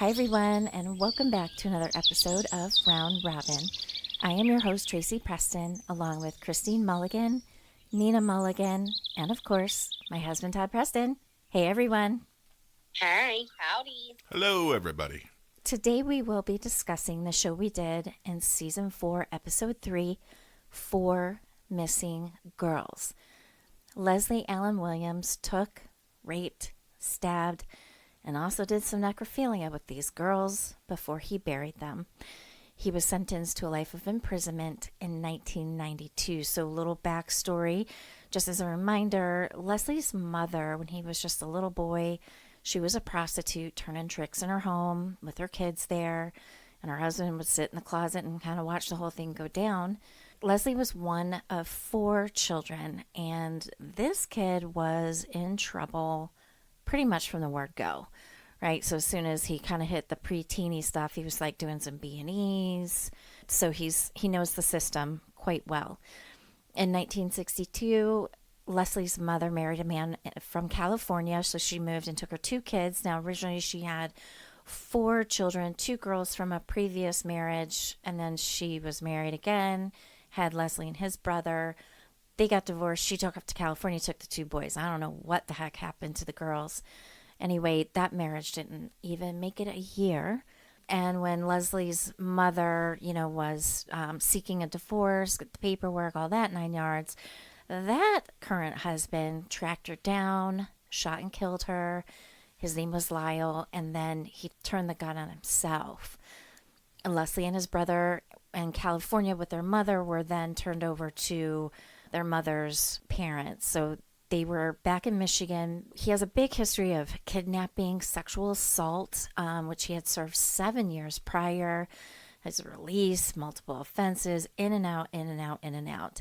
Hi, everyone, and welcome back to another episode of Round Robin. I am your host, Tracy Preston, along with Christine Mulligan, Nina Mulligan, and of course, my husband, Todd Preston. Hey, everyone. Hi. Howdy. Hello, everybody. Today, we will be discussing the show we did in Season 4, Episode 3, Four Missing Girls. Leslie Allen Williams took, raped, stabbed, and also did some necrophilia with these girls before he buried them. He was sentenced to a life of imprisonment in 1992. So, a little backstory, just as a reminder, Leslie's mother, when he was just a little boy, she was a prostitute turning tricks in her home with her kids there, and her husband would sit in the closet and kind of watch the whole thing go down. Leslie was one of four children, and this kid was in trouble pretty much from the word go, right? So as soon as he kind of hit the pre-teeny stuff, he was like doing some B&Es. So he knows the system quite well. In 1962, Leslie's mother married a man from California, so she moved and took her two kids. Now, originally she had four children, two girls from a previous marriage, and then she was married again, had Leslie and his brother. They got divorced. She took up to California, took the two boys. I don't know what the heck happened to the girls. Anyway, that marriage didn't even make it a year. And when Leslie's mother, was seeking a divorce, get the paperwork, all that 9 yards, that current husband tracked her down, shot and killed her. His name was Lyle, and then he turned the gun on himself. And Leslie and his brother in California with their mother were then turned over to their mother's parents. So they were back in Michigan. He has a big history of kidnapping, sexual assault, which he had served 7 years prior. His release, multiple offenses, in and out, in and out, in and out.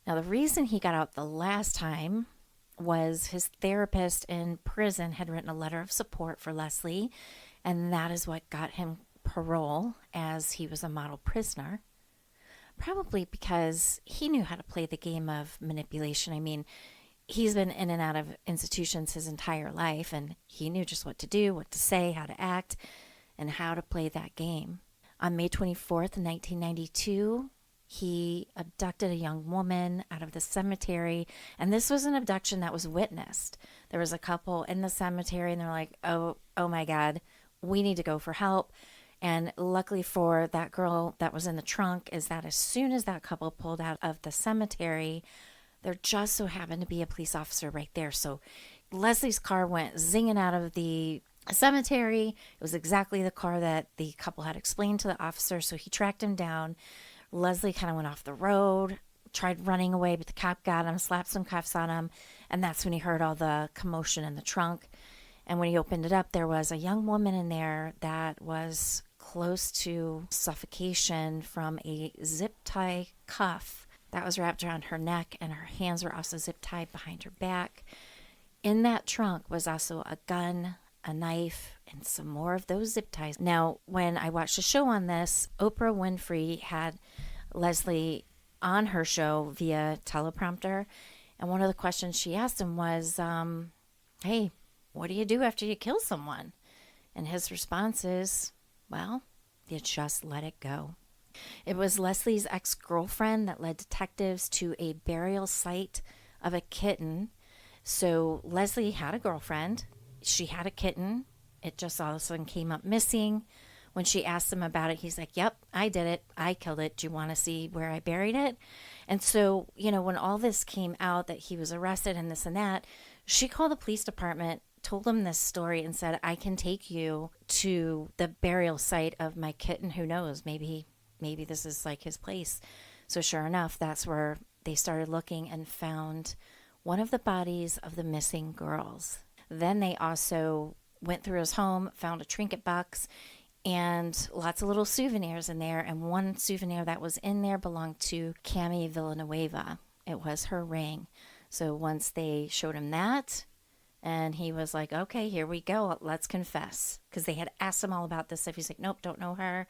Now, the reason he got out the last time was his therapist in prison had written a letter of support for Leslie, and that is what got him parole, as he was a model prisoner. Probably because he knew how to play the game of manipulation. I mean, he's been in and out of institutions his entire life, and he knew just what to do, what to say, how to act, and how to play that game. On May 24th, 1992, he abducted a young woman out of the cemetery, and this was an abduction that was witnessed. There was a couple in the cemetery, and they're like, oh my God, we need to go for help. And luckily for that girl that was in the trunk is that as soon as that couple pulled out of the cemetery, there just so happened to be a police officer right there. So Leslie's car went zinging out of the cemetery. It was exactly the car that the couple had explained to the officer. So he tracked him down. Leslie kind of went off the road, tried running away, but the cop got him, slapped some cuffs on him. And that's when he heard all the commotion in the trunk. And when he opened it up, there was a young woman in there that was close to suffocation from a zip tie cuff that was wrapped around her neck, and her hands were also zip tied behind her back. In that trunk was also a gun, a knife, and some more of those zip ties. Now, when I watched a show on this, Oprah Winfrey had Leslie on her show via teleprompter, and one of the questions she asked him was, hey, what do you do after you kill someone? And his response is, well, you just let it go. It was Leslie's ex-girlfriend that led detectives to a burial site of a kitten. So Leslie had a girlfriend. She had a kitten. It just all of a sudden came up missing. When she asked him about it, he's like, yep, I did it. I killed it. Do you want to see where I buried it? And so, when all this came out that he was arrested and this and that, she called the police department, told him this story, and said, I can take you to the burial site of my kitten. Who knows? Maybe this is like his place. So sure enough, that's where they started looking and found one of the bodies of the missing girls. Then they also went through his home, found a trinket box, and lots of little souvenirs in there. And one souvenir that was in there belonged to Cami Villanueva. It was her ring. So once they showed him that, and he was like, okay, here we go. Let's confess. Because they had asked him all about this stuff. He's like, nope, don't know her.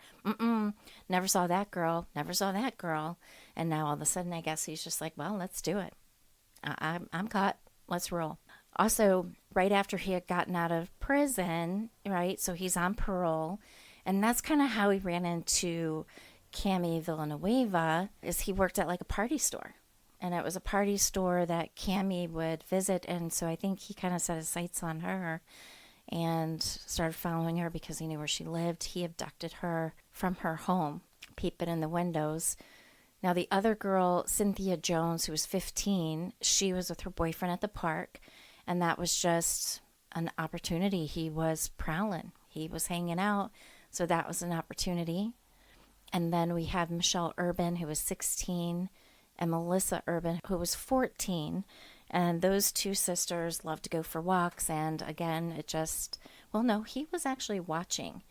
Never saw that girl. Never saw that girl. And now all of a sudden, I guess he's just like, well, let's do it. I'm caught. Let's roll. Also, right after he had gotten out of prison, right? So he's on parole. And that's kind of how he ran into Cami Villanueva, is he worked at like a party store. And it was a party store that Cami would visit. And so I think he kind of set his sights on her and started following her because he knew where she lived. He abducted her from her home, peeping in the windows. Now, the other girl, Cynthia Jones, who was 15, she was with her boyfriend at the park, and that was just an opportunity. He was prowling, he was hanging out, so that was an opportunity. And then we have Michelle Urban, who was 16, and Melissa Urban, who was 14. And those two sisters loved to go for walks. And again, it just, well, no, he was actually watching.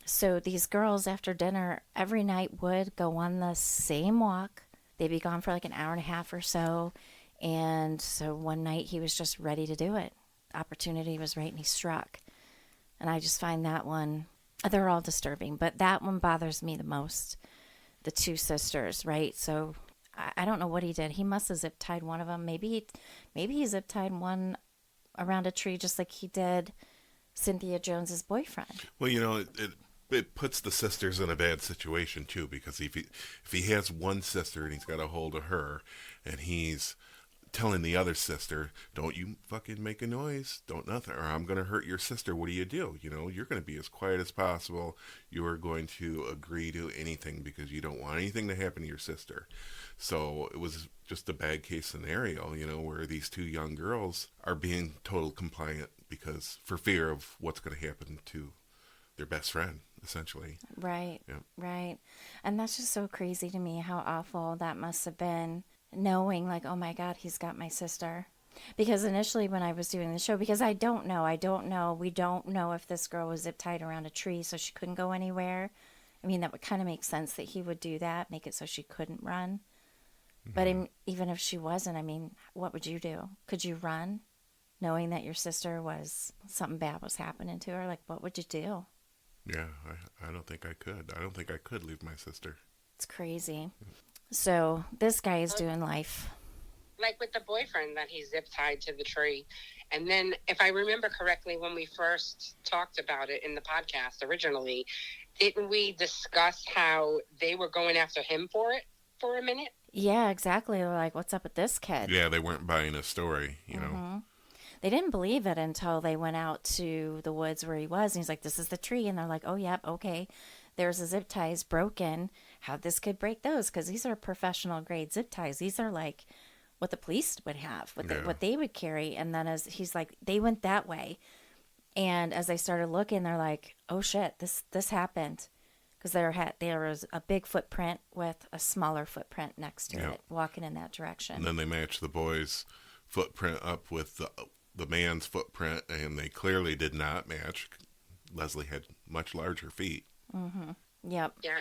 So these girls after dinner every night would go on the same walk. They'd be gone for like an hour and a half or so. And so one night he was just ready to do it. Opportunity was right and he struck. And I just find that one, they're all disturbing, but that one bothers me the most. The two sisters, right? So I don't know what he did. He must have zip tied one of them. Maybe he zip tied one around a tree just like he did Cynthia Jones's boyfriend. Well, it puts the sisters in a bad situation too, because if he has one sister and he's got a hold of her, and he's telling the other sister, "Don't you fucking make a noise, don't nothing, or I'm gonna hurt your sister." What do? You're gonna be as quiet as possible. You are going to agree to anything because you don't want anything to happen to your sister. So it was just a bad case scenario, where these two young girls are being total compliant because for fear of what's going to happen to their best friend, essentially. Right. Yeah. Right. And that's just so crazy to me how awful that must have been, knowing like, oh my God, he's got my sister. Because initially when I was doing the show, because we don't know if this girl was zip tied around a tree so she couldn't go anywhere. I mean, that would kind of make sense that he would do that, make it so she couldn't run. But even if she wasn't, I mean, what would you do? Could you run knowing that your sister something bad was happening to her? Like, what would you do? Yeah, I don't think I could. I don't think I could leave my sister. It's crazy. So this guy is doing life. Like with the boyfriend that he zip tied to the tree. And then, if I remember correctly, when we first talked about it in the podcast originally, didn't we discuss how they were going after him for it for a minute? Yeah, exactly. They're like, what's up with this kid? Yeah, they weren't buying his story, know. They didn't believe it until they went out to the woods where he was. And he's like, this is the tree. And they're like, oh, yep, okay. There's the zip ties broken. How'd this kid break those? Because these are professional grade zip ties. These are like what the police would have, what they would carry. And then as he's like, they went that way. And as they started looking, they're like, oh, shit, this happened. Because there was a big footprint with a smaller footprint next to it, walking in that direction. And then they matched the boy's footprint up with the man's footprint, and they clearly did not match. Leslie had much larger feet. Mm-hmm. Yep. Yeah,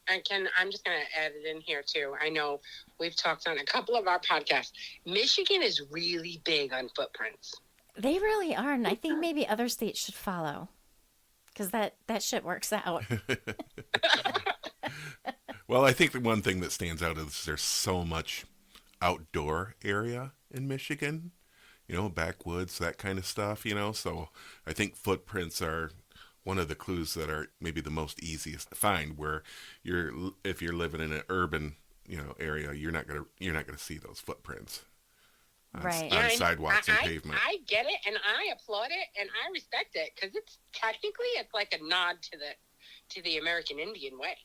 I'm just going to add it in here too. I know we've talked on a couple of our podcasts. Michigan is really big on footprints. They really are, and I think maybe other states should follow. Because that shit works out. Well, I think the one thing that stands out is there's so much outdoor area in Michigan, backwoods, that kind of stuff, So I think footprints are one of the clues that are maybe the most easiest to find. Where if you're living in an urban, area, you're not gonna see those footprints. Right. On sidewalks and pavement. I get it, and I applaud it, and I respect it, because it's like a nod to the American Indian way.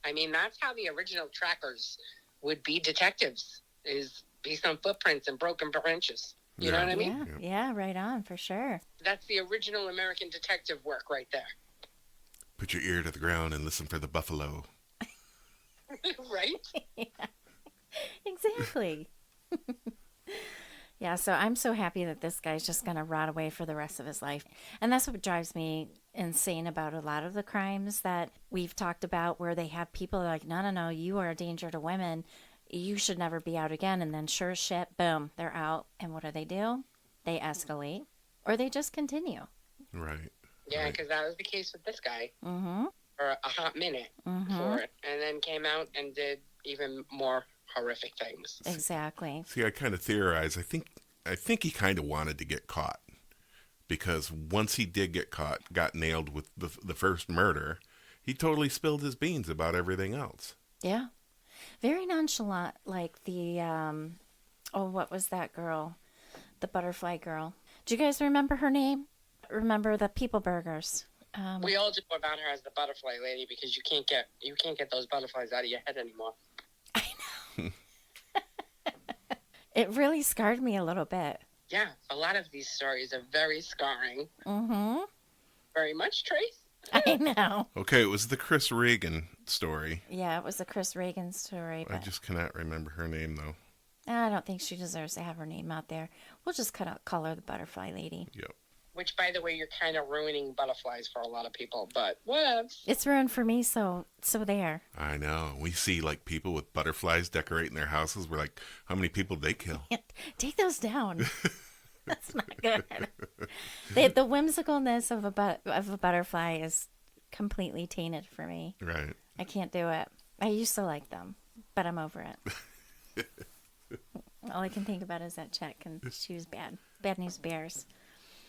I mean, that's how the original trackers would be detectives, is based on footprints and broken branches. You know what I mean? Yeah, right on, for sure. That's the original American detective work right there. Put your ear to the ground and listen for the buffalo. Right? Yeah. Exactly. Yeah, so I'm so happy that this guy's just going to rot away for the rest of his life. And that's what drives me insane about a lot of the crimes that we've talked about, where they have people like, no, you are a danger to women. You should never be out again. And then sure as shit, boom, they're out. And what do? They escalate, or they just continue. Right. Yeah, because that was the case with this guy Mm-hmm. for a hot minute for it. And then came out and did even more horrific things. Exactly. See, I kind of theorize. I think I think he kind of wanted to get caught, because once he did get caught, got nailed with the first murder, he totally spilled his beans about everything else. Yeah. Very nonchalant, like the, what was that girl? The butterfly girl. Do you guys remember her name? Remember the People Burgers? We all just know about her as the butterfly lady because you can't get those butterflies out of your head anymore. I know. It really scarred me a little bit. Yeah, a lot of these stories are very scarring. Mm-hmm. Very much, Trace. I know. Okay, it was the Chris Reagan story. Yeah, it was the Chris Reagan story. But I just cannot remember her name, though. I don't think she deserves to have her name out there. We'll just call her the butterfly lady. Yep. Which, by the way, you're kind of ruining butterflies for a lot of people, but whatever. It's ruined for me, so there. I know. We see, like, people with butterflies decorating their houses. We're like, how many people did they kill? Take those down. That's not good. The whimsicalness of a butterfly is completely tainted for me. Right. I can't do it. I used to like them, but I'm over it. All I can think about is that check, and she was bad. Bad news bears.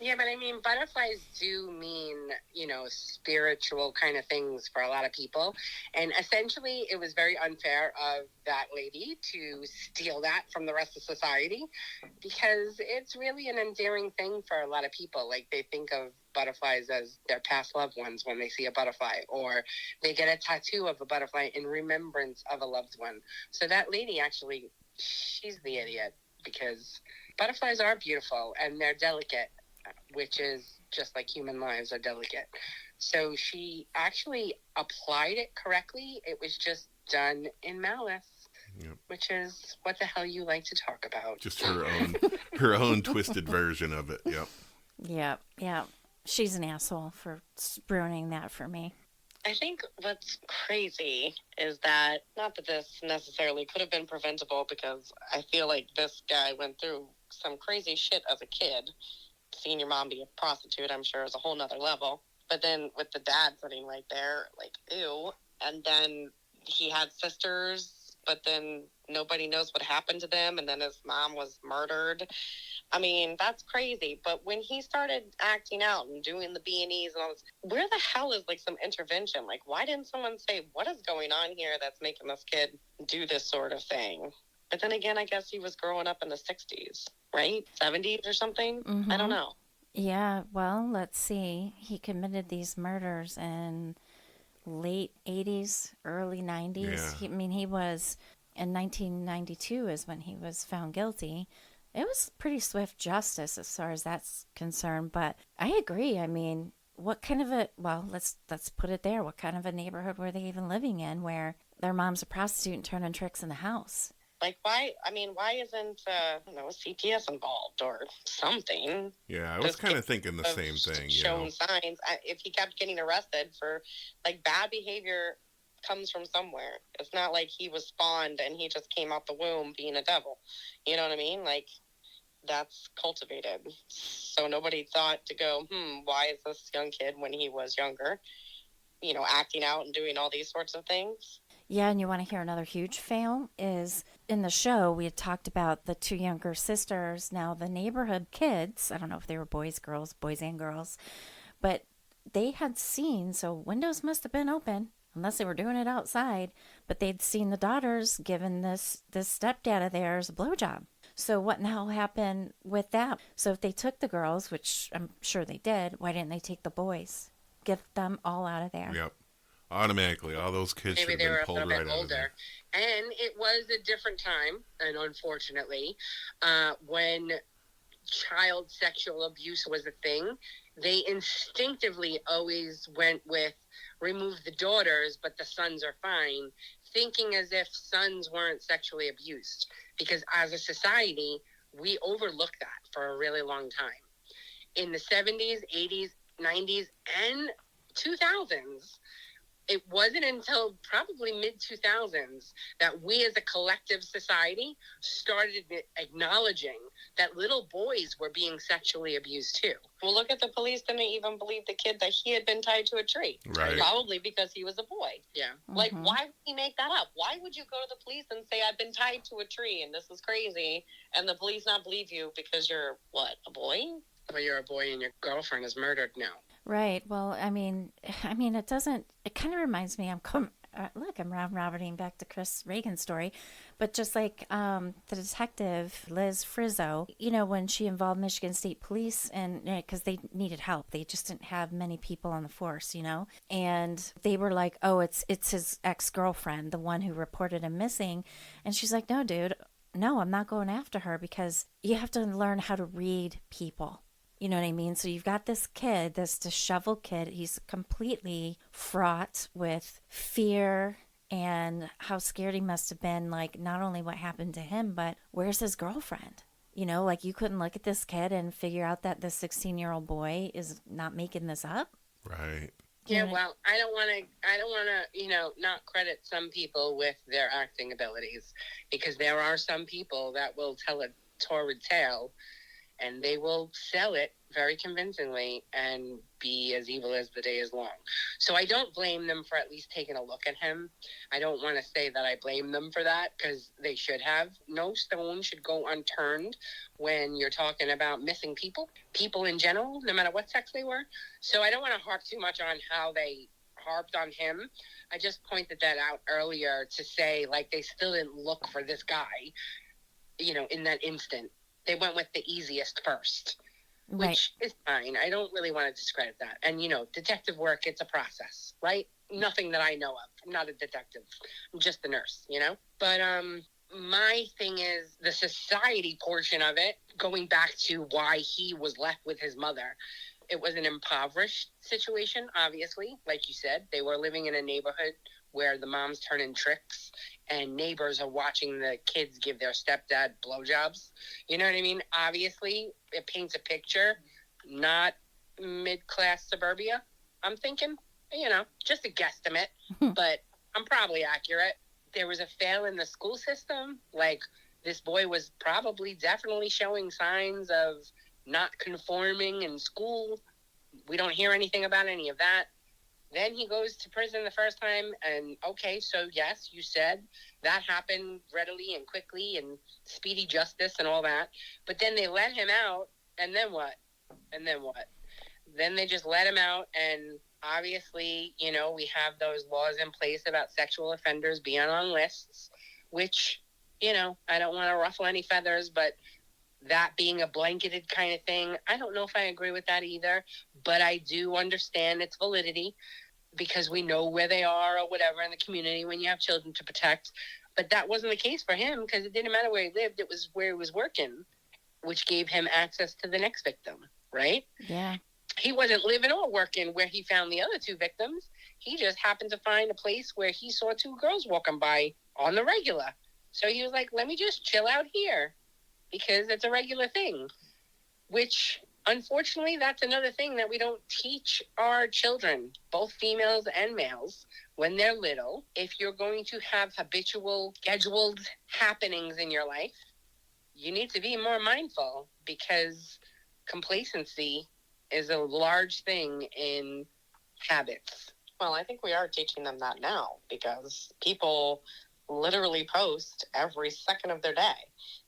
Yeah, but I mean, butterflies do mean, spiritual kind of things for a lot of people. And essentially, it was very unfair of that lady to steal that from the rest of society, because it's really an endearing thing for a lot of people. Like, they think of butterflies as their past loved ones when they see a butterfly, or they get a tattoo of a butterfly in remembrance of a loved one. So that lady actually, she's the idiot, because butterflies are beautiful and they're delicate, which is just like human lives are delicate. So she actually applied it correctly. It was just done in malice, Yep. which is what the hell you like to talk about. Just her own twisted version of it. Yep. Yeah. She's an asshole for ruining that for me. I think what's crazy is that, not that this necessarily could have been preventable, because I feel like this guy went through some crazy shit as a kid. Seeing your mom be a prostitute, I'm sure, is a whole nother level. But then with the dad sitting right there, like, ew. And then he had sisters, but then nobody knows what happened to them. And then his mom was murdered. I mean, that's crazy. But when he started acting out and doing the B&Es and all this, where the hell is, like, some intervention? Like, why didn't someone say, what is going on here that's making this kid do this sort of thing? But then again, I guess he was growing up in the 60s, right? 70s or something? Mm-hmm. I don't know. Yeah, well, let's see. He committed these murders in late 80s, early 90s. Yeah. He was, in 1992 is when he was found guilty. It was pretty swift justice as far as that's concerned. But I agree. I mean, what kind of let's put it there. What kind of a neighborhood were they even living in where their mom's a prostitute and turning tricks in the house? Like, why isn't, CPS involved or something? Yeah, I was kind of thinking the same thing. Showing signs. If he kept getting arrested for, like, bad behavior comes from somewhere. It's not like he was spawned and he just came out the womb being a devil. You know what I mean? Like, that's cultivated. So nobody thought to go, why is this young kid, when he was younger, acting out and doing all these sorts of things? Yeah, and you want to hear another huge fail is in the show we had talked about the two younger sisters. Now the neighborhood kids, I don't know if they were boys and girls, but they had seen, so windows must have been open unless they were doing it outside, but they'd seen the daughters giving this stepdad of theirs a blowjob. So what in the hell happened with that? So if they took the girls, which I'm sure they did, why didn't they take the boys? Get them all out of there. Yep. Automatically, all those kids Maybe should they have were been a pulled little right bit out of older. there. And it was a different time, and unfortunately, when child sexual abuse was a thing, they instinctively always went with remove the daughters, but the sons are fine, thinking as if sons weren't sexually abused. Because as a society, we overlooked that for a really long time. In the 70s, 80s, 90s, and 2000s, it wasn't until probably mid 2000s that we as a collective society started acknowledging that little boys were being sexually abused too. Well, look at the police didn't even believe the kid that he had been tied to a tree. Right. Probably because he was a boy. Yeah. Like, why would he make that up? Why would you go to the police and say, I've been tied to a tree and this is crazy, and the police not believe you because you're, what, a boy? Well, you're a boy and your girlfriend is murdered now. Right. Well, I mean, it doesn't. It kind of reminds me. Look, I'm round-robining back to Chris Reagan's story, but just like the detective Liz Frizzo, when she involved Michigan State Police, and because they needed help, they just didn't have many people on the force, and they were like, "Oh, it's his ex-girlfriend, the one who reported him missing," and she's like, "No, dude, no, I'm not going after her because you have to learn how to read people." You know what I mean? So you've got this kid, this disheveled kid. He's completely fraught with fear and how scared he must have been, like, not only what happened to him, but where's his girlfriend? Like, you couldn't look at this kid and figure out that this 16-year-old boy is not making this up. Right. Yeah, well, I don't want to, not credit some people with their acting abilities, because there are some people that will tell a torrid tale and they will sell it very convincingly and be as evil as the day is long. So I don't blame them for at least taking a look at him. I don't want to say that I blame them for that, because they should have. No stone should go unturned when you're talking about missing people in general, no matter what sex they were. So I don't want to harp too much on how they harped on him. I just pointed that out earlier to say, like, they still didn't look for this guy, in that instant. They went with the easiest first, which is fine. I don't really want to discredit that. And, detective work, it's a process, right? Nothing that I know of. I'm not a detective. I'm just a nurse, But my thing is the society portion of it, going back to why he was left with his mother. It was an impoverished situation, obviously. Like you said, they were living in a neighborhood where the mom's turning tricks and neighbors are watching the kids give their stepdad blowjobs. You know what I mean? Obviously, it paints a picture, not mid-class suburbia, I'm thinking. Just a guesstimate, but I'm probably accurate. There was a fail in the school system. Like, this boy was definitely showing signs of not conforming in school. We don't hear anything about any of that. Then he goes to prison the first time, and okay, so yes, you said that happened readily and quickly and speedy justice and all that. But then they let him out, and then what? Then they just let him out, and obviously, we have those laws in place about sexual offenders being on lists, which, I don't want to ruffle any feathers, but that being a blanketed kind of thing, I don't know if I agree with that either, but I do understand its validity, because we know where they are or whatever in the community when you have children to protect. But that wasn't the case for him, because it didn't matter where he lived. It was where he was working, which gave him access to the next victim, right? Yeah. He wasn't living or working where he found the other two victims. He just happened to find a place where he saw two girls walking by on the regular. So he was like, let me just chill out here, because it's a regular thing, which, unfortunately, that's another thing that we don't teach our children, both females and males, when they're little. If you're going to have habitual, scheduled happenings in your life, you need to be more mindful, because complacency is a large thing in habits. Well, I think we are teaching them that now, because people literally post every second of their day,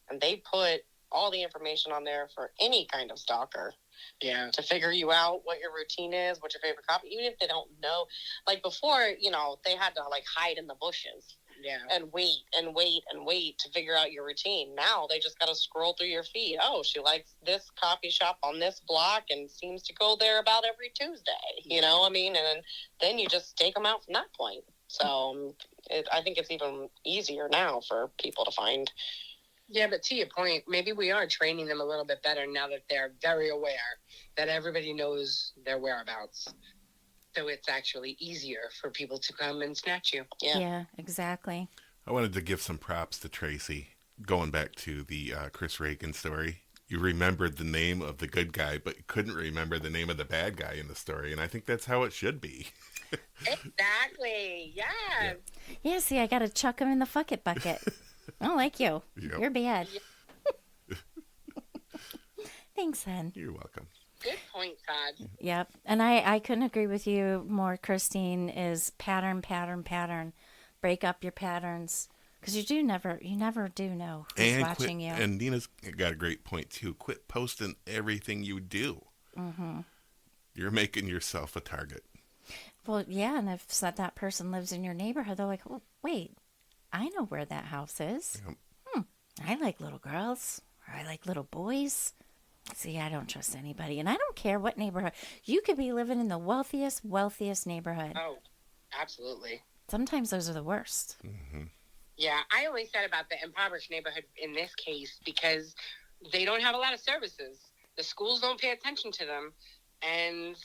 and they put all the information on there for any kind of stalker. Yeah. To figure you out, what your routine is, what your favorite copy, even if they don't know. Like, before, they had to, like, hide in the bushes. Yeah. And wait to figure out your routine. Now they just got to scroll through your feed. Oh, she likes this coffee shop on this block and seems to go there about every Tuesday. And then you just take them out from that point. So I think it's even easier now for people to find. Yeah, but to your point, maybe we are training them a little bit better now that they're very aware that everybody knows their whereabouts. So it's actually easier for people to come and snatch you. Yeah, exactly. I wanted to give some props to Tracy. Going back to the Chris Reagan story, you remembered the name of the good guy, but couldn't remember the name of the bad guy in the story. And I think that's how it should be. Exactly. Yes. Yeah, see, I got to chuck him in the fuck it bucket. I don't like you. Yep. You're bad. Thanks, hon. You're welcome. Good point, Todd. Yep. And I couldn't agree with you more, Christine, is pattern, pattern, pattern. Break up your patterns. Because you never do know who's watching you. And Nina's got a great point, too. Quit posting everything you do. Mm-hmm. You're making yourself a target. Well, yeah, and if that person lives in your neighborhood, they're like, oh, wait, I know where that house is. Yep. I like little girls, or I like little boys. See, I don't trust anybody, and I don't care what neighborhood. You could be living in the wealthiest neighborhood. Oh, absolutely. Sometimes those are the worst. Mm-hmm. Yeah, I only said about the impoverished neighborhood in this case because they don't have a lot of services. The schools don't pay attention to them. And,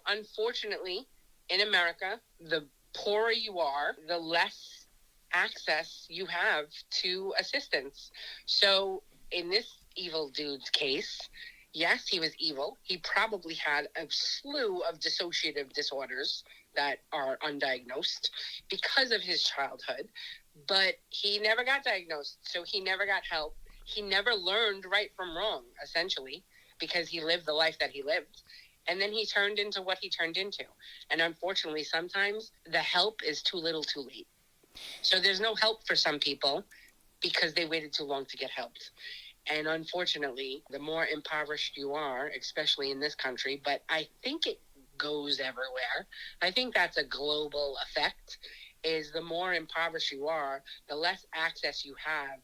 unfortunately, in America, the poorer you are, the less access you have to assistance. So in this evil dude's case, yes, he was evil. He probably had a slew of dissociative disorders that are undiagnosed because of his childhood, but he never got diagnosed. So he never got help. He never learned right from wrong, essentially, because he lived the life that he lived. And then he turned into what he turned into. And unfortunately, sometimes the help is too little too late. So there's no help for some people because they waited too long to get helped. And unfortunately, the more impoverished you are, especially in this country, but I think it goes everywhere. I think that's a global effect, is the more impoverished you are, the less access you have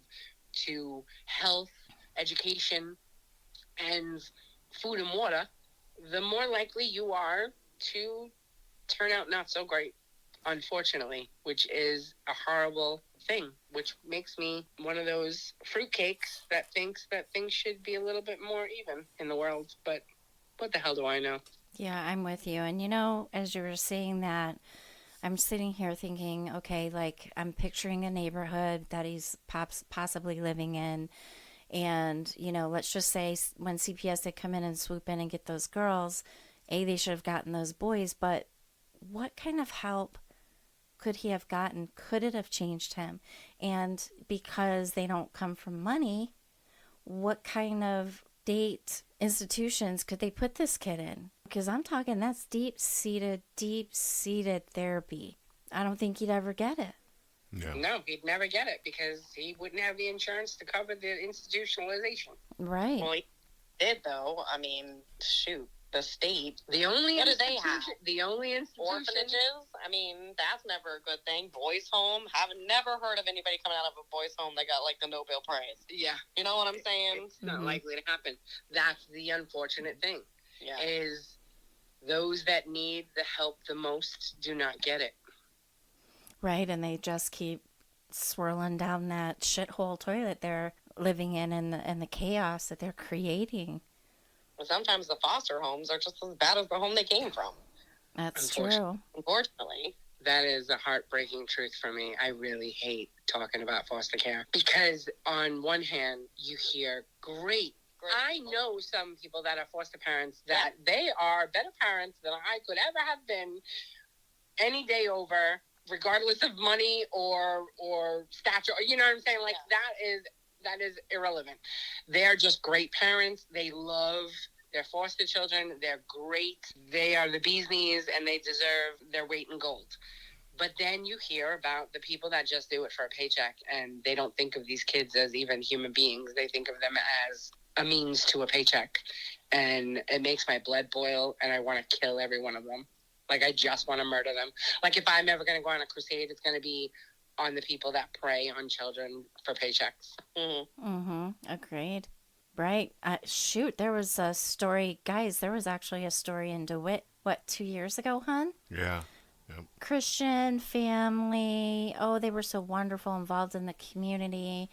to health, education, and food and water, the more likely you are to turn out not so great, unfortunately, which is a horrible thing, which makes me one of those fruitcakes that thinks that things should be a little bit more even in the world. But what the hell do I know? Yeah, I'm with you. And as you were saying that, I'm sitting here thinking, okay, like I'm picturing a neighborhood that he's possibly living in. And, let's just say when CPS had come in and swoop in and get those girls, they should have gotten those boys. But what kind of help could he have gotten? Could it have changed him? And because they don't come from money, what kind of state institutions could they put this kid in? Because I'm talking that's deep-seated therapy. I don't think he'd ever get it. No, he'd never get it because he wouldn't have the insurance to cover the institutionalization. Right. Well, he did, though. I mean, shoot. The state. The only what do they have? The only institution. Orphanages? I mean, that's never a good thing. Boys' home. Haven't never heard of anybody coming out of a boys' home that got like the Nobel Prize. Yeah. You know what I'm saying? It's not likely to happen. That's the unfortunate thing. Yeah. Is those that need the help the most do not get it. Right, and they just keep swirling down that shithole toilet they're living in and the chaos that they're creating. Sometimes the foster homes are just as bad as the home they came from. That's true. Unfortunately. That is a heartbreaking truth for me. I really hate talking about foster care because on one hand, you hear great. I know some people that are foster parents that they are better parents than I could ever have been any day over, regardless of money or stature. You know what I'm saying? Like that is irrelevant. They're just great parents. They love their foster children. They're great. They are the bee's knees and they deserve their weight in gold. But then you hear about the people that just do it for a paycheck and they don't think of these kids as even human beings. They think of them as a means to a paycheck. And it makes my blood boil and I want to kill every one of them. Like I just want to murder them. Like if I'm ever going to go on a crusade, it's going to be on the people that prey on children for paychecks. Agreed. Right. Shoot, there was a story. Guys, there was actually a story in DeWitt, 2 years ago, hon? Yeah. Yep. Christian family. Oh, they were so wonderful, involved in the community.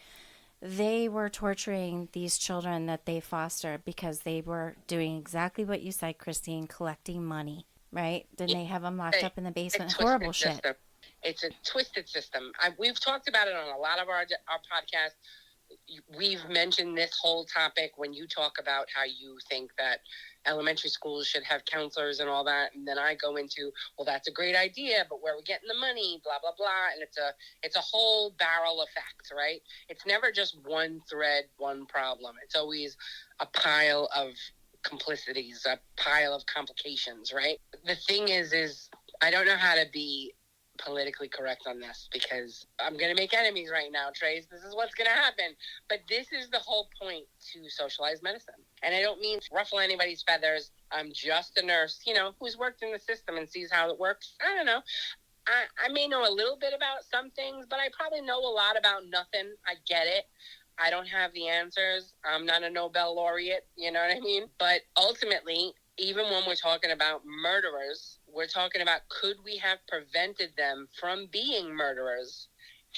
They were torturing these children that they fostered because they were doing exactly what you said, Christine, collecting money. Right? Didn't they have them locked up in the basement? Horrible shit. System. It's a twisted system. We've talked about it on a lot of our podcasts. We've mentioned this whole topic when you talk about how you think that elementary schools should have counselors and all that. And then I go into, well, that's a great idea, but where are we getting the money, blah, blah, blah. And it's a whole barrel effect, right? It's never just one thread, one problem. It's always a pile of complicities, a pile of complications, right? The thing is I don't know how to be politically correct on this because I'm going to make enemies right now, Trace. This is what's going to happen. But this is the whole point to socialized medicine. And I don't mean to ruffle anybody's feathers. I'm just a nurse, who's worked in the system and sees how it works. I don't know. I may know a little bit about some things, but I probably know a lot about nothing. I get it. I don't have the answers. I'm not a Nobel laureate, you know what I mean? But ultimately, even when we're talking about murderers, we're talking about could we have prevented them from being murderers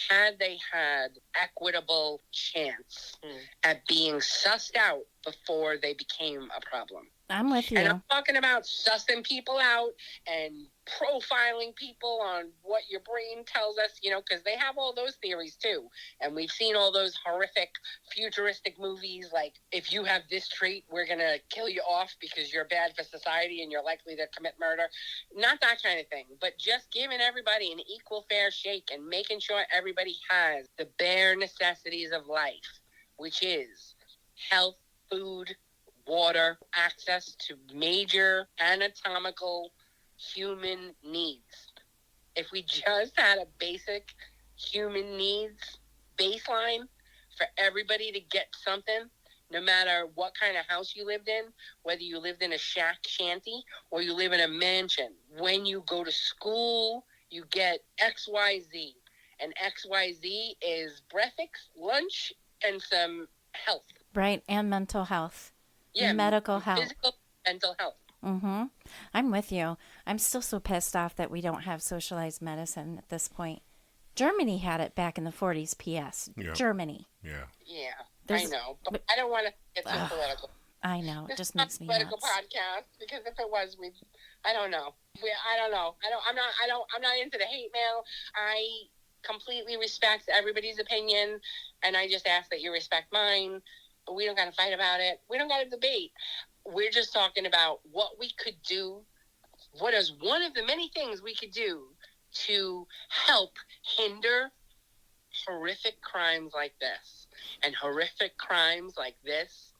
had they had equitable chance at being sussed out before they became a problem. I'm with you. And I'm talking about sussing people out and profiling people on what your brain tells us, because they have all those theories too. And we've seen all those horrific futuristic movies like, if you have this trait, we're going to kill you off because you're bad for society and you're likely to commit murder. Not that kind of thing, but just giving everybody an equal fair shake and making sure everybody has the bare necessities of life, which is health, food, water, access to major anatomical human needs. If we just had a basic human needs baseline for everybody to get something, no matter what kind of house you lived in, whether you lived in a shack shanty or you live in a mansion, when you go to school, you get XYZ. And XYZ is breakfast, lunch, and some health. Right, and mental health. Yeah, medical health. Physical, mental health. Mm-hmm. I'm with you. I'm still so pissed off that we don't have socialized medicine at this point. Germany had it back in the 40s, P.S. Yeah. Germany. Yeah. Yeah, I know. But I don't want to get too political. I know. It just makes me political nuts. podcast because if it was, I don't know. I don't know. I'm not into the hate mail. I completely respect everybody's opinion, and I just ask that you respect mine. We don't got to fight about it. We don't got to debate. We're just talking about what we could do. What is one of the many things we could do to help hinder horrific crimes like this? And horrific crimes like this,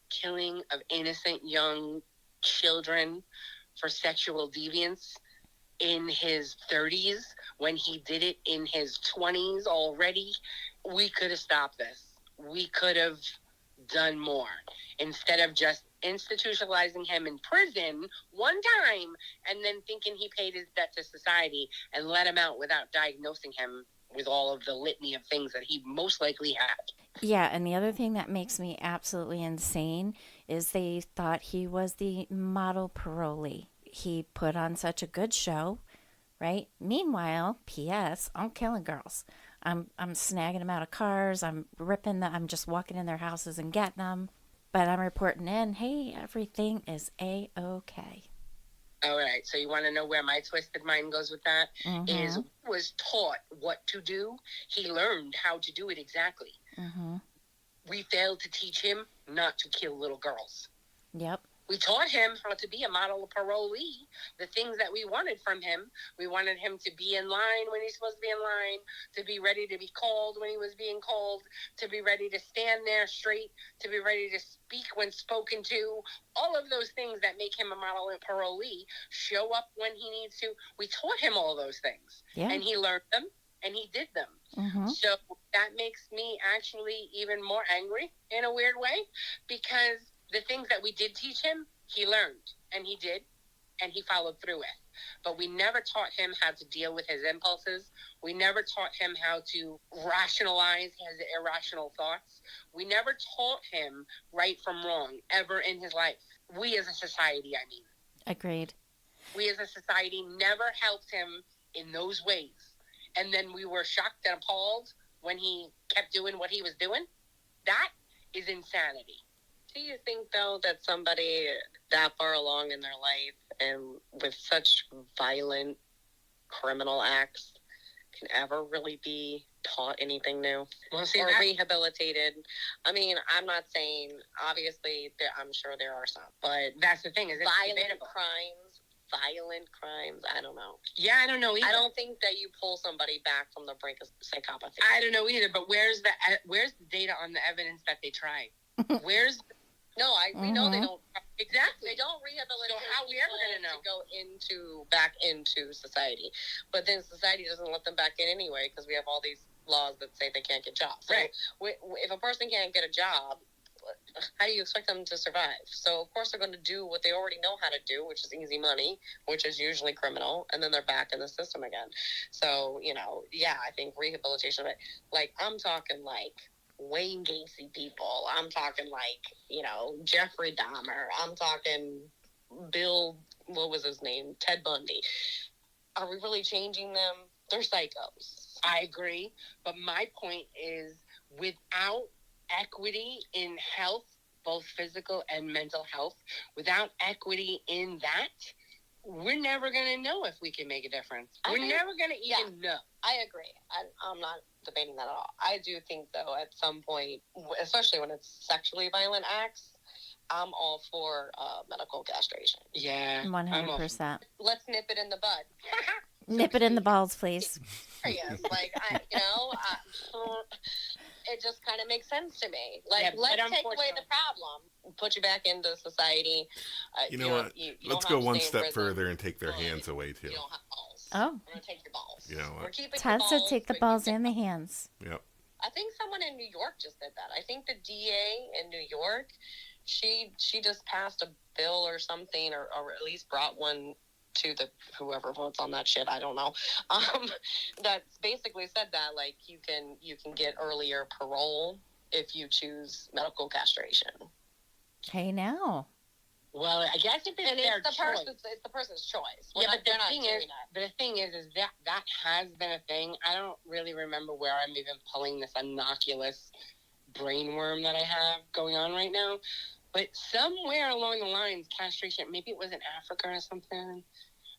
killing of innocent young children for sexual deviance in his 30s, when he did it in his 20s already. We could have stopped this. We could have done more instead of just institutionalizing him in prison one time and then thinking he paid his debt to society and let him out without diagnosing him with all of the litany of things that he most likely had. Yeah, and the other thing that makes me absolutely insane is they thought he was the model parolee. He put on such a good show, right? Meanwhile, P.S., I'm killing girls. I'm snagging them out of cars. I'm I'm just walking in their houses and getting them. But I'm reporting in, hey, everything is A-okay. All right, so you want to know where my twisted mind goes with that? Mm-hmm. Is was taught what to do. He learned how to do it exactly. Mm-hmm. We failed to teach him not to kill little girls. Yep. We taught him how to be a model parolee, the things that we wanted from him. We wanted him to be in line when he's supposed to be in line, to be ready to be called when he was being called, to be ready to stand there straight, to be ready to speak when spoken to. All of those things that make him a model parolee, show up when he needs to. We taught him all those things. Yeah. And he learned them and he did them. Mm-hmm. So that makes me actually even more angry in a weird way, because the things that we did teach him, he learned, and he did, and he followed through with. But we never taught him how to deal with his impulses. We never taught him how to rationalize his irrational thoughts. We never taught him right from wrong ever in his life. We as a society, I mean. Agreed. We as a society never helped him in those ways. And then we were shocked and appalled when he kept doing what he was doing. That is insanity. Do you think, though, that somebody that far along in their life and with such violent criminal acts can ever really be taught anything new Well, see, or rehabilitated. I mean, I'm not saying, obviously, I'm sure there are some, but that's the thing, is it's debatable. Violent crimes, I don't know. Yeah, I don't know either. I don't think that you pull somebody back from the brink of psychopathy. I don't know either, but where's the data on the evidence that they tried? Where's... No, we know they don't. Exactly. They don't rehabilitate. So how are we ever going to know? To go back into society, but then society doesn't let them back in anyway because we have all these laws that say they can't get jobs. So right. If a person can't get a job, how do you expect them to survive? So of course they're going to do what they already know how to do, which is easy money, which is usually criminal, and then they're back in the system again. So yeah, I think rehabilitation. Like I'm talking like Wayne Gacy people. I'm talking like, Jeffrey Dahmer. I'm talking Bill, what was his name? Ted Bundy. Are we really changing them? They're psychos. I agree. But my point is, without equity in health, both physical and mental health, without equity in that, we're never going to know if we can make a difference. We're never going to even know. I agree. I'm not debating that at all. I do think, though, at some point, especially when it's sexually violent acts, I'm all for medical castration. Yeah. 100%. Let's nip it in the bud. Nip it in the balls, please. Yes, like, it just kind of makes sense to me. Like, yeah, let's take away the problem, put you back into society. You know what? Let's go one step further and take their hands away, too. You don't have balls. Oh. We're going to take your balls. You know what? Todd said take the balls and the hands. Yep. I think someone in New York just did that. I think the DA in New York, she just passed a bill or something, or at least brought one to the whoever votes on that shit, I don't know. That's basically said that like you can get earlier parole if you choose medical castration. Hey now. Well, I guess if it's their choice. It's the person's choice. But the thing is that has been a thing. I don't really remember where I'm even pulling this innocuous brainworm that I have going on right now. But somewhere along the lines, castration, maybe it was in Africa or something.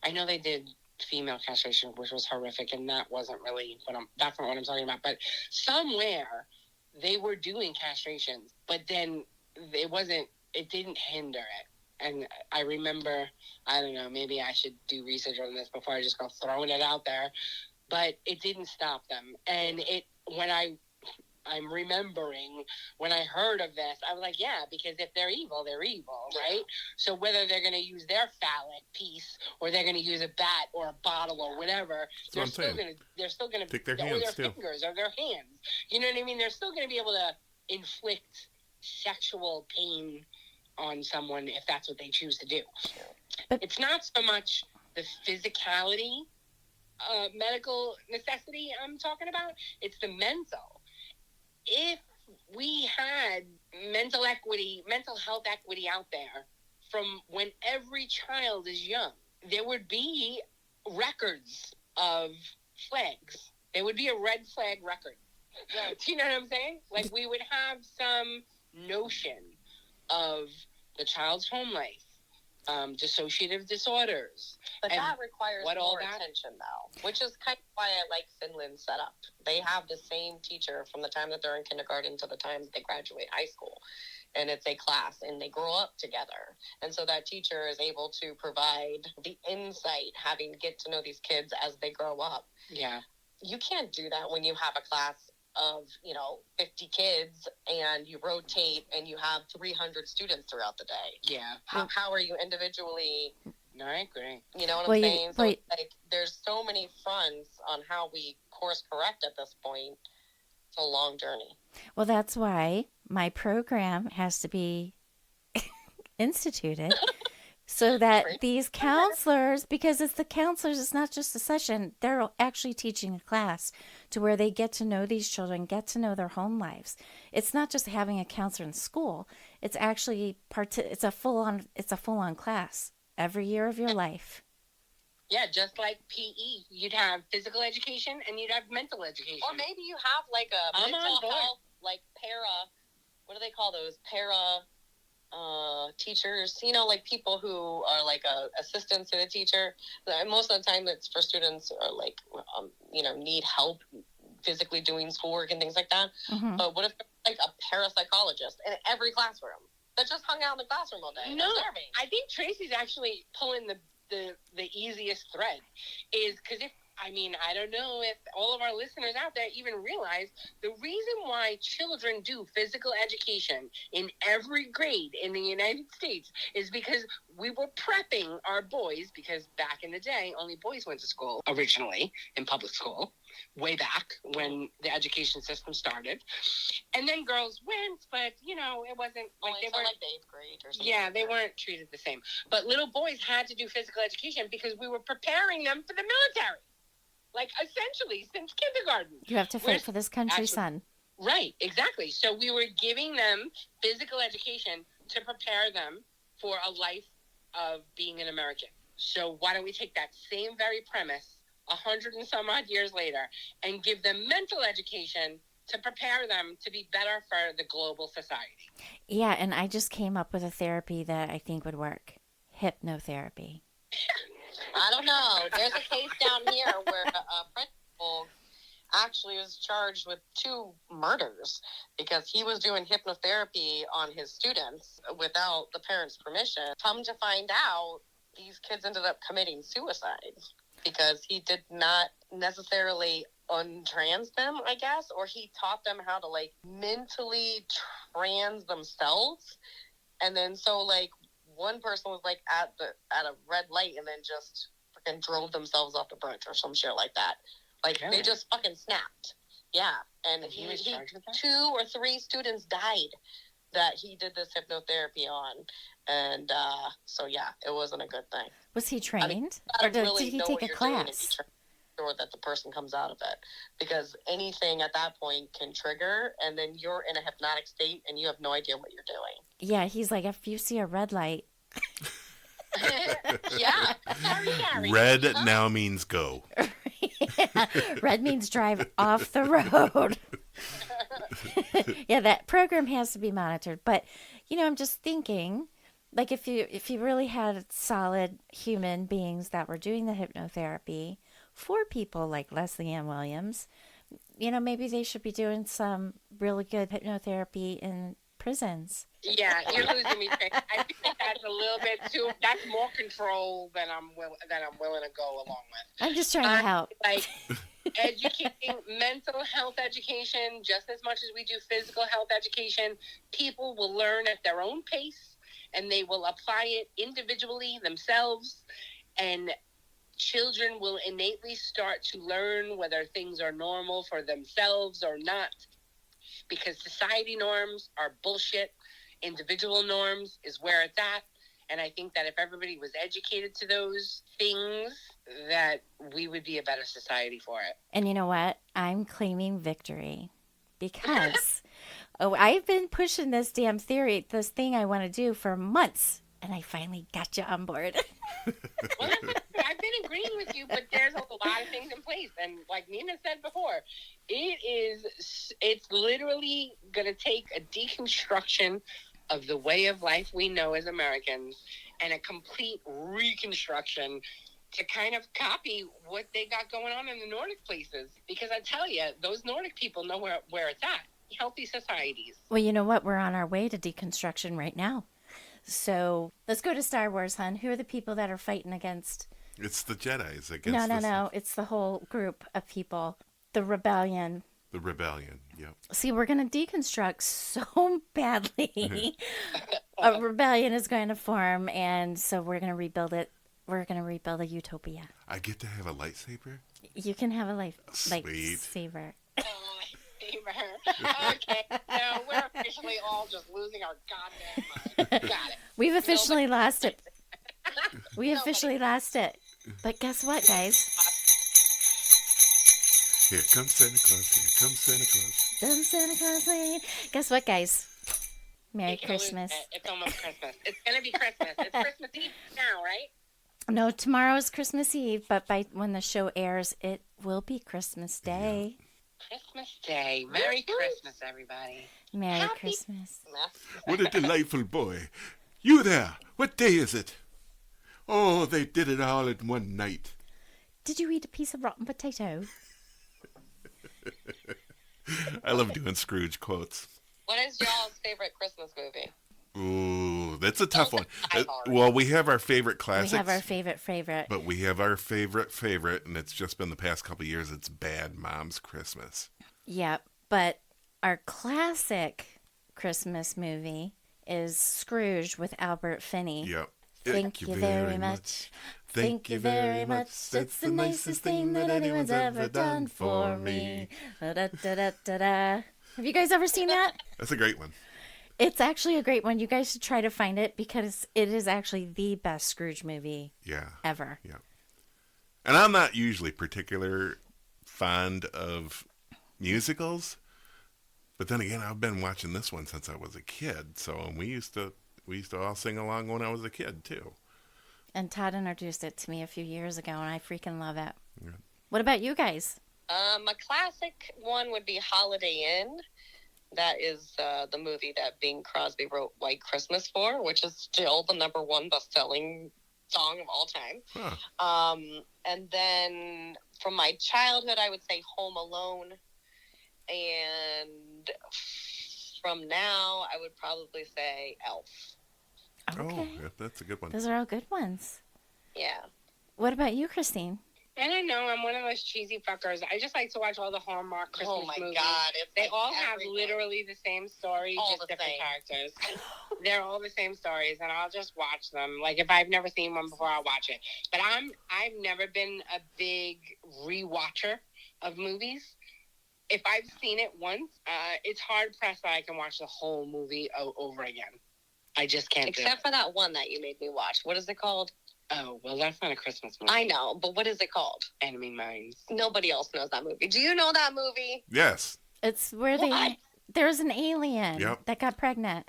I know they did female castration, which was horrific, and that wasn't really that's not what I'm talking about. But somewhere they were doing castrations, but then it didn't hinder it. And I remember, I don't know, maybe I should do research on this before I just go throwing it out there. But it didn't stop them. And I'm remembering when I heard of this, I was like, yeah, because if they're evil, right? So whether they're going to use their phallic piece or they're going to use a bat or a bottle or whatever, they're still going to take their hands, or their fingers or their hands. You know what I mean? They're still going to be able to inflict sexual pain on someone if that's what they choose to do. But it's not so much the physicality, medical necessity I'm talking about. It's the mental. If we had mental health equity out there from when every child is young, there would be records of flags. There would be a red flag record. Do you know what I'm saying? Like we would have some notion of the child's home life, dissociative disorders. But that requires more attention, though, which is kind of why I like Finland's setup. They have the same teacher from the time that they're in kindergarten to the time that they graduate high school. And it's a class, and they grow up together. And so that teacher is able to provide the insight, having to get to know these kids as they grow up. Yeah. You can't do that when you have a class of 50 kids and you rotate and you have 300 students throughout the day. Yeah. How are you individually? No, I agree. You know what I'm saying? So like there's so many fronts on how we course correct at this point. It's a long journey. Well, that's why my program has to be instituted. So that these counselors, because it's the counselors, it's not just a session, they're actually teaching a class to where they get to know these children, get to know their home lives. It's not just having a counselor in school. It's actually it's a full-on class every year of your life. Yeah, just like PE, you'd have physical education and you'd have mental education. Or maybe you have like a mental health, like what do they call those? teachers, like people who are like assistants to the teacher. Most of the time it's for students who are like, need help physically doing schoolwork and things like that. Mm-hmm. But what if like a parapsychologist in every classroom that just hung out in the classroom all day? No, observing? I think Tracy's actually pulling the easiest thread, is because I don't know if all of our listeners out there even realize the reason why children do physical education in every grade in the United States is because we were prepping our boys, because back in the day, only boys went to school originally in public school, way back when the education system started. And then girls went, but, it wasn't like they weren't like the 8th grade or something. Yeah, they weren't treated the same. But little boys had to do physical education because we were preparing them for the military. Like, essentially, since kindergarten. You have to fight for this country, actually, son. Right, exactly. So we were giving them physical education to prepare them for a life of being an American. So why don't we take that same very premise 100 and some odd years later and give them mental education to prepare them to be better for the global society? Yeah, and I just came up with a therapy that I think would work. Hypnotherapy. I don't know. There's a case down here where a principal actually was charged with 2 murders because he was doing hypnotherapy on his students without the parents' permission. Come to find out, these kids ended up committing suicide because he did not necessarily untrans them, I guess, or he taught them how to like mentally trans themselves. And then so like one person was like at a red light and then just freaking drove themselves off the bridge or some shit like that. Like they just fucking snapped. Yeah. And he 2 or 3 students died that he did this hypnotherapy on. And so yeah, it wasn't a good thing. Was he trained? I mean, or did did he take a class? Sure that the person comes out of it, because anything at that point can trigger, and then you're in a hypnotic state and you have no idea what you're doing. Yeah, he's like, if you see a red light. Yeah. Red now means go. Yeah, red means drive off the road. Yeah, that program has to be monitored. But, I'm just thinking, like if you really had solid human beings that were doing the hypnotherapy for people like Leslie Ann Williams, maybe they should be doing some really good hypnotherapy in prisons. Yeah, you're losing me, Tracy. I think that's a little bit too. That's more control than I'm willing to go along with. I'm just trying to help. Like educating, mental health education, just as much as we do physical health education. People will learn at their own pace, and they will apply it individually themselves. And children will innately start to learn whether things are normal for themselves or not, because society norms are bullshit. Individual norms is where it's at. And I think that if everybody was educated to those things, that we would be a better society for it. And you know what? I'm claiming victory because I've been pushing this damn theory, this thing I want to do for months. And I finally got you on board. Well, I've been agreeing with you, but there's a lot of things in place. And like Nina said before, it's literally going to take a deconstruction of the way of life we know as Americans and a complete reconstruction to kind of copy what they got going on in the Nordic places. Because I tell you, those Nordic people know where it's at. Healthy societies. Well, you know what? We're on our way to deconstruction right now. So let's go to Star Wars, hon. Who are the people that are fighting against? It's the Jedis against No. It's the whole group of people. The rebellion. The rebellion, yep. See, we're going to deconstruct so badly. A rebellion is going to form, and so we're going to rebuild it. We're going to rebuild a utopia. I get to have a lightsaber? You can have a Sweet. lightsaber. Okay, no, we're officially all just losing our goddamn mind. Got it. We've officially lost it. We officially lost it. But guess what, guys? Here comes Santa Claus. Here comes Santa Claus. Does Santa Claus rain? Guess what, guys? Merry Christmas. It's almost Christmas. It's going to be Christmas. It's Christmas Eve now, right? No, tomorrow is Christmas Eve, but by when the show airs, it will be Christmas Day. Christmas Day. Merry Christmas, everybody. Merry Happy- Christmas. What a delightful boy. You there. What day is it? Oh, they did it all in one night. Did you eat a piece of rotten potato? I love doing Scrooge quotes. What is y'all's favorite Christmas movie? Ooh, that's a tough one. Die Hard. Well, we have our favorite classics. We have our favorite. But we have our favorite, and it's just been the past couple of years. It's Bad Mom's Christmas. Yeah, but our classic Christmas movie is Scrooge with Albert Finney. Yep. Thank you very much. Thank you very much. It's the nicest thing that anyone's ever done for me. Da-da-da-da-da-da. Have you guys ever seen that? That's a great one. It's actually a great one. You guys should try to find it because it is actually the best Scrooge movie Yeah. ever. Yeah. And I'm not usually particular fond of musicals, but then again, I've been watching this one since I was a kid. So we used to all sing along when I was a kid too. And Todd introduced it to me a few years ago, and I freaking love it. Yeah. What about you guys? A classic one would be Holiday Inn. That is the movie that Bing Crosby wrote White Christmas for, which is still the number one best-selling song of all time. Huh. And then from my childhood, I would say Home Alone. And from now, I would probably say Elf. Okay. Oh, yeah, that's a good one. Those are all good ones. Yeah. What about you, Christine? I don't know. I'm one of those cheesy fuckers. I just like to watch all the Hallmark Christmas Oh my movies. God! It's They like all have everyone. literally the same story, All just the different same. characters. They're all the same stories, and I'll just watch them. Like if I've never seen one before, I'll watch it. But I've never been a big rewatcher of movies. If I've seen it once, it's hard pressed that I can watch the whole movie over again. I just can't do it. Except for that one that you made me watch. What is it called? Oh, well, that's not a Christmas movie. I know, but what is it called? Enemy Mines. Nobody else knows that movie. Do you know that movie? Yes. It's where What? there's an alien Yep. that got pregnant.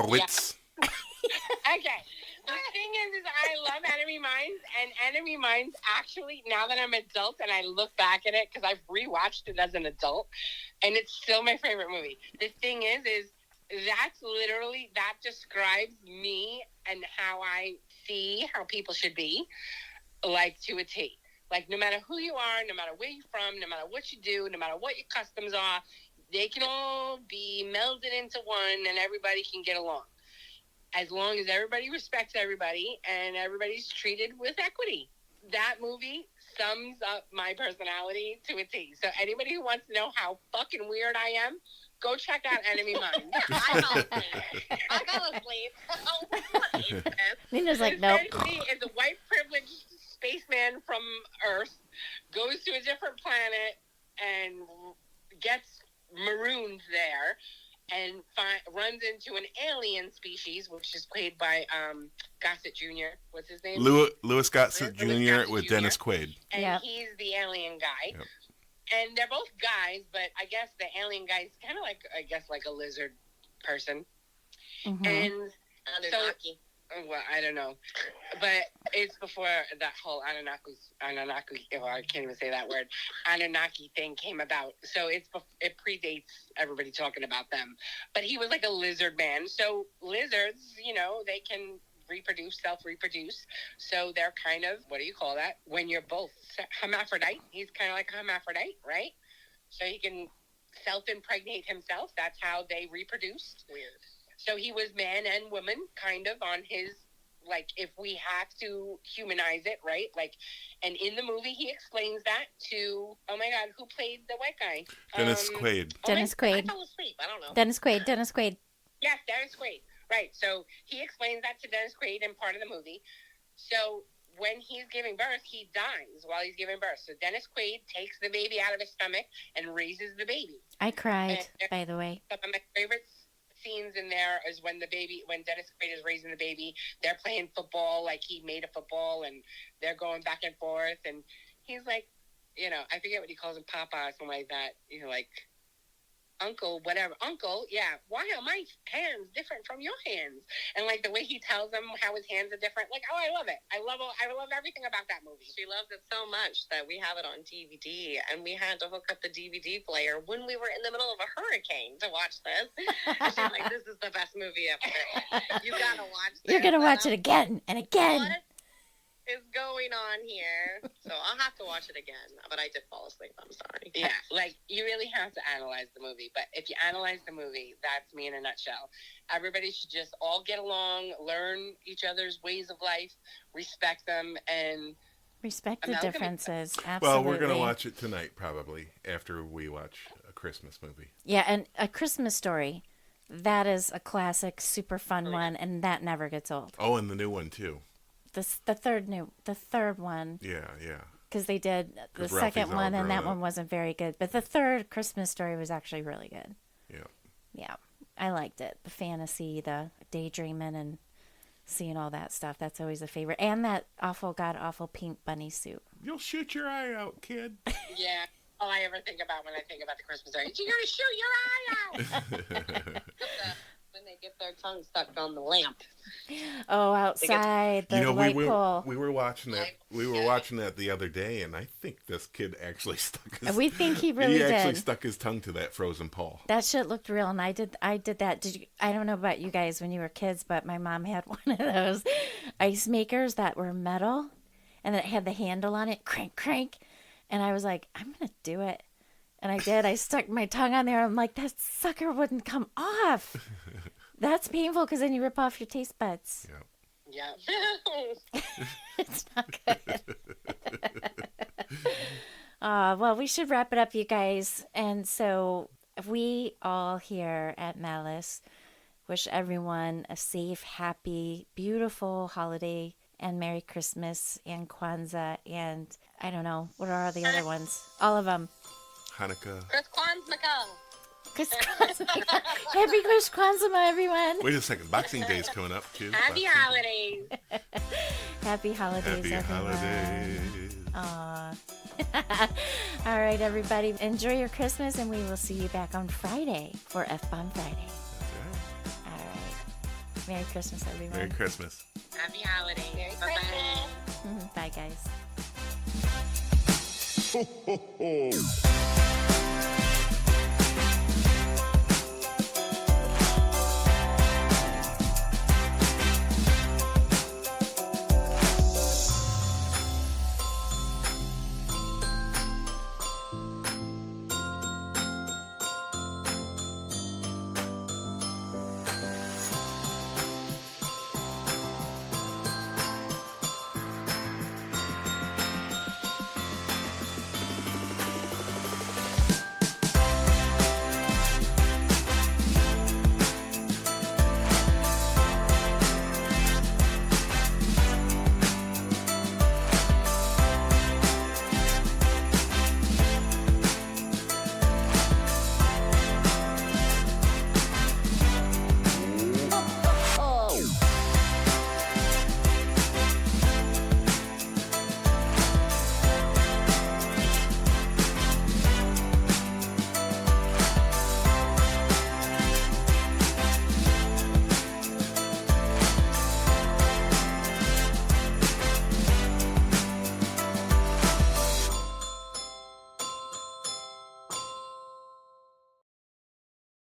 Wits. Okay. The thing is I love Enemy Mines, and Enemy Mines actually, now that I'm an adult and I look back at it, because I've rewatched it as an adult, and it's still my favorite movie. The thing is that describes me and how I see how people should be, like to a T. Like no matter who you are, no matter where you're from, no matter what you do, no matter what your customs are, they can all be melded into one and everybody can get along. As long as everybody respects everybody and everybody's treated with equity. That movie sums up my personality to a T. So anybody who wants to know how fucking weird I am, go check out Enemy Mines. I fell asleep. Nina's like, nope. Essentially, it's a white privileged spaceman from Earth, goes to a different planet and gets marooned there, and runs into an alien species, which is played by Gossett Jr. What's his name? Louis Gossett Louis Jr. Gossett with Jr. Dennis Quaid. And Yep. he's the alien guy. Yep. And they're both guys, but I guess the alien guy's kind of like, like a lizard person. Mhm. And Anunnaki. well, I don't know, but it's before that whole Anunnaki, well, I can't even say that word, Anunnaki thing came about. So it predates everybody talking about them. But he was like a lizard man. So lizards, they can self-reproduce. So they're kind of, what do you call that? When you're both hermaphrodite, he's kind of like a hermaphrodite, right? So he can self-impregnate himself. That's how they reproduced. Weird. So he was man and woman, kind of on his, like, if we have to humanize it, right? Like, and in the movie, he explains that to, oh my God, who played the white guy? Dennis Quaid. Dennis I Quaid. fell asleep. I don't know. Dennis Quaid. Yes, Dennis Quaid. Right. So he explains that to Dennis Quaid in part of the movie. So when he's giving birth, he dies while he's giving birth. So Dennis Quaid takes the baby out of his stomach and raises the baby. I cried, by the way. Some of my favorite scenes in there is when Dennis Quaid is raising the baby, they're playing football, like he made a football, and they're going back and forth, and he's like, I forget what he calls him, Papa or something like that. Like, uncle, whatever, uncle, yeah, why are my hands different from your hands? And like the way he tells him how his hands are different, like, oh, I love it. I love everything about that movie. She loves it so much that we have it on DVD, and we had to hook up the DVD player when we were in the middle of a hurricane to watch this. And she's like, this is the best movie ever. You gotta watch this. You're gonna watch it again and again. What is going on here? So I'll have to watch it again, but I did fall asleep. I'm sorry. Yeah, like you really have to analyze the movie. But if you analyze the movie, that's me in a nutshell. Everybody should just all get along, learn each other's ways of life, respect them, and Respect the differences. Absolutely. Well, we're going to watch it tonight, probably, after we watch a Christmas movie. Yeah, and A Christmas Story. That is a classic, super fun one, and that never gets old. Oh, and the new one, too. The third one. Yeah. Because they did the second one, and that one wasn't very good. But the third Christmas Story was actually really good. Yeah, I liked it. The fantasy, the daydreaming, and seeing all that stuff. That's always a favorite. And that god-awful pink bunny suit. You'll shoot your eye out, kid. Yeah. All I ever think about when I think about the Christmas Story, you're gonna shoot your eye out. When they get their tongue stuck on the lamp. Oh, outside the light pole. We were watching that. We were watching that the other day, and I think this kid actually stuck his. We think he really did. He actually stuck his tongue to that frozen pole. That shit looked real, and I did that. I don't know about you guys when you were kids, but my mom had one of those ice makers that were metal, and it had the handle on it, crank, crank. And I was like, I'm gonna do it. And I did. I stuck my tongue on there. I'm like, that sucker wouldn't come off. That's painful because then you rip off your taste buds. Yeah. It's not good. Well, we should wrap it up, you guys. And so we all here at Malice wish everyone a safe, happy, beautiful holiday and Merry Christmas and Kwanzaa and I don't know. What are the other ones? All of them. Hanukkah. Chris Kwanzaa. Chris Kwanzaa. Happy Chris Kwanzaa, everyone. Wait a second. Boxing Day's coming up, too. Happy holidays. Happy holidays, Happy everyone. holidays. Aw. All right, everybody. Enjoy your Christmas, and we will see you back on Friday for F-Bomb Friday. That's All right. Merry Christmas, everyone. right. Merry Christmas. Happy holidays. Merry Bye-bye. Bye, guys. Ho, ho, ho.